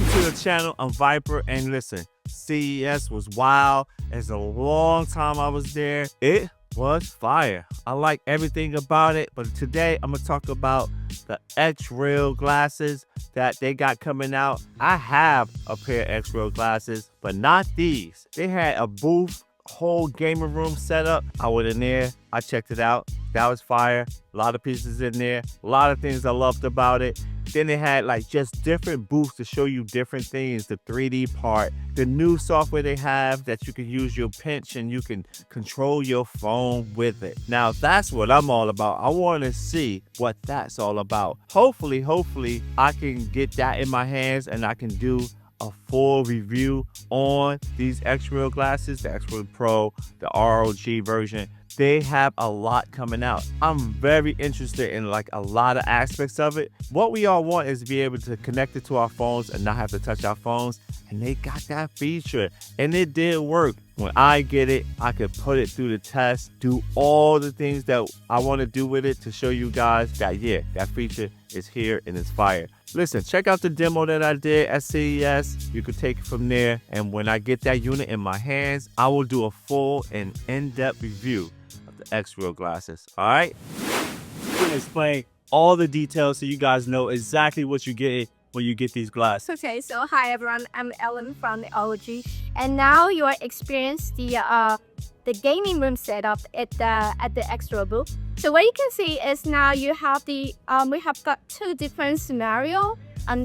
to the channel. I'm Viper, and listen, CES was wild. It's a long time I was there. It was fire. I like everything about it, but today I'm gonna talk about the Xreal glasses that they got coming out. I have a pair of Xreal glasses, but not these. They had a booth, whole gaming room set up. I went in there, I checked it out. That was fire. A lot of pieces in there, a lot of things I loved about it. Then they had like just different booths to show you different things, the 3D part, the new software they have that you can use your pinch and you can control your phone with it. Now that's what I'm all about. I want to see what that's all about. Hopefully I can get that in my hands and I can do a full review on these Xreal glasses, the Xreal Pro, the ROG version. They have a lot coming out. I'm very interested in like a lot of aspects of it. What we all want is to be able to connect it to our phones and not have to touch our phones. And they got that feature and it did work. When I get it, I could put it through the test, do all the things that I want to do with it to show you guys that, yeah, that feature is here and it's fire. Listen, check out the demo that I did at CES. You could take it from there. And when I get that unit in my hands, I will do a full and in-depth review of the Xreal glasses. All right? I'm going to explain all the details so you guys know exactly what you get when you get these glasses. Okay, so hi everyone, I'm Ellen from the ROG, and now you are experiencing the gaming room setup at the Xreal booth. So what you can see is now you have the we have got two different scenarios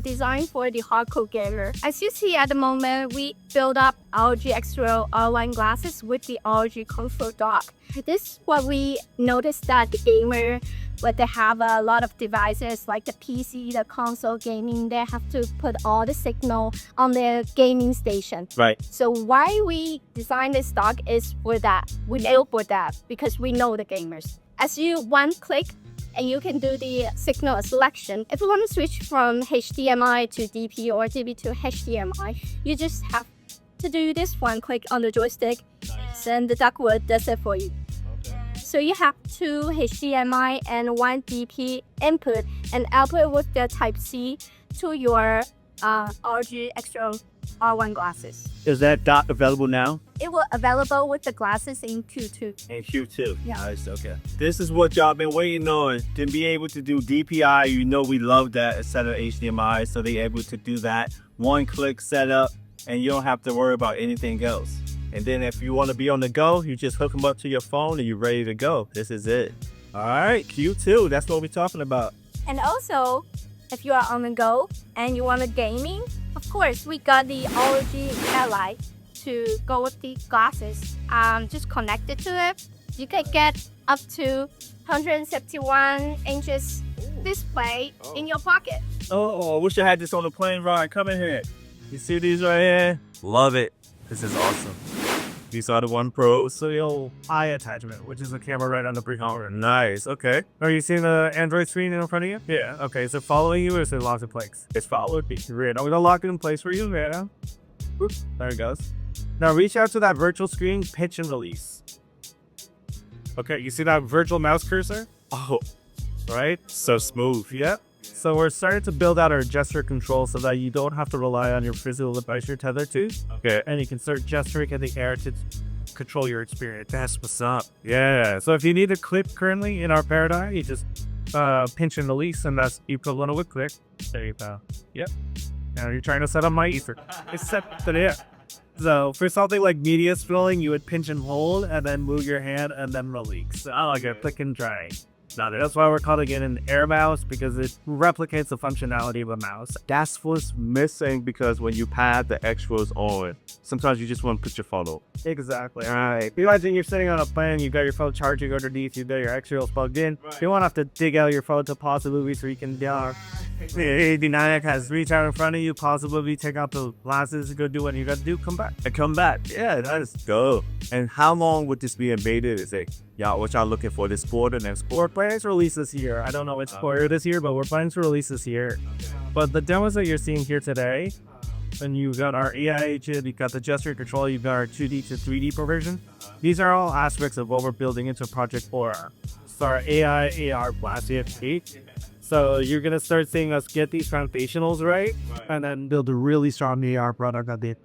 designed for the hardcore gamer. As you see at the moment, we build up ROG Xreal R1 glasses with the ROG Comfort Dock. This is what we noticed that the gamer, but they have a lot of devices like the PC, the console gaming, they have to put all the signal on their gaming station. Right. So why we designed this dock is for that. We know for that because we know the gamers. As you one click, and you can do the signal selection. If you want to switch from HDMI to DP or DP to HDMI, you just have to do this one click on the joystick, and the ductwork does it for you. So you have two HDMI and one DP input and output with the Type-C to your ROG Xreal R1 glasses. Is that dock available now? It will available with the glasses in Q2. In Q2. Yeah. Nice, okay. This is what y'all been waiting on, to be able to do DPI. You know we love that instead of HDMI, so they able to do that. One click setup, and you don't have to worry about anything else. And then if you want to be on the go, you just hook them up to your phone and you're ready to go. This is it. All right, Q2, that's what we're talking about. And also, if you are on the go and you want a gaming, of course, we got the ROG Ally to go with the glasses. Just connect it to it. You can get up to 171 inches display in your pocket. Oh, I wish I had this on the plane ride. Come in here. You see these right here? Love it. This is awesome. These are the One Pro. So the old eye attachment, which is a camera right on the breaker. Nice, okay. Are you seeing the Android screen in front of you? Yeah. Okay, is it following you or is it locked in place? It's followed me. Great. I'm gonna lock it in place for you. Yeah. There it goes. Now reach out to that virtual screen, pinch and release. Okay, you see that virtual mouse cursor? Oh, Right? so smooth. Yep. So we're starting to build out our gesture control so that you don't have to rely on your physical device you're tethered to. Okay. And you can start gesturing in the air to control your experience. That's what's up. Yeah. So if you need a clip currently in our paradigm, you just pinch and release, and that's equivalent of a click. There you go. Yep. Now you're trying to set up my ether. It's set to there. So for something like media scrolling, you would pinch and hold and then move your hand and then release. I like a click and drag. That's why we're calling it an air mouse, because it replicates the functionality of a mouse. That's what's missing, because when you pad the Xreals on, sometimes you just want to put your phone up. Exactly. All right. Imagine you're sitting on a plane, you got your phone charging underneath, you got your Xreals plugged in. Right. You won't have to dig out your phone to pause the movie so you can dynamic has reach out in front of you, pause the movie, take out the glasses, go do what you got to do, come back. And come back. Yeah, let's go. And how long would this be in beta? Is it, y'all, what y'all looking for? This quarter, next We're quarter? planning to release this year. I don't know which quarter this year, but we're planning to release this year. But the demos that you're seeing here today, and you've got our AI chip, you've got the gesture control, you've got our 2D to 3D conversion. These are all aspects of what we're building into Project 4. So our AI AR Blast CFP. So you're gonna start seeing us get these foundationals right, and then build a really strong AR product at the